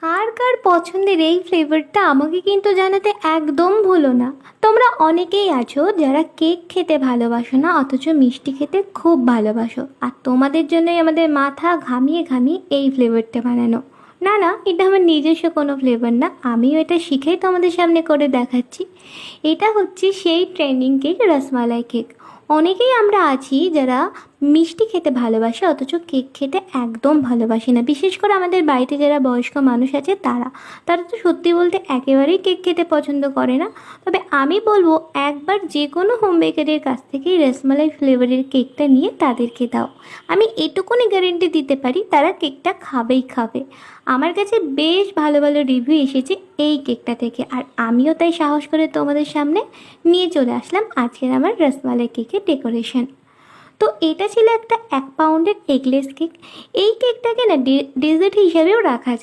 কার কার পছন্দের এই ফ্লেভারটা আমাকে কিন্তু জানাতে একদম ভুলো না। তোমরা অনেকেই আছো যারা কেক খেতে ভালোবাসো না, অথচ মিষ্টি খেতে খুব ভালোবাসো, আর তোমাদের জন্যই আমাদের মাথা ঘামিয়ে ঘামিয়ে এই ফ্লেভারটা বানানো। না না, এটা আমার নিজস্ব কোনো ফ্লেভার না, আমিও এটা শিখেই তোমাদের সামনে করে দেখাচ্ছি। এটা হচ্ছে সেই ট্রেন্ডিং কেক, রসমালাই কেক। অনেকেই আমরা আছি যারা মিষ্টি খেতে ভালোবাসে, অথচ কেক খেতে একদম ভালোবাসি না। বিশেষ করে আমাদের বাড়িতে যারা বয়স্ক মানুষ আছে তারা তারা তো সত্যি বলতে একেবারেই কেক খেতে পছন্দ করে না। তবে আমি বলবো একবার যে কোনো হোম বেকারের কাছ থেকেই রসমালাই ফ্লেভারের কেকটা নিয়ে তাদেরকে দাও। আমি এটুকুনি গ্যারেন্টি দিতে পারি তারা কেকটা খাবেই খাবে। আমার কাছে বেশ ভালো ভালো রিভিউ এসেছে এই কেকটা থেকে, আর আমিও তাই সাহস করে তোমাদের সামনে নিয়ে চলে আসলাম আজকের আমার রসমালাই কেকের ডেকোরেশন। তো এটা ছিল একটা 1 পাউন্ডের এগলেস কেক। এই কেকটাকে না ডেজার্ট হিসাবেও রাখা যায়।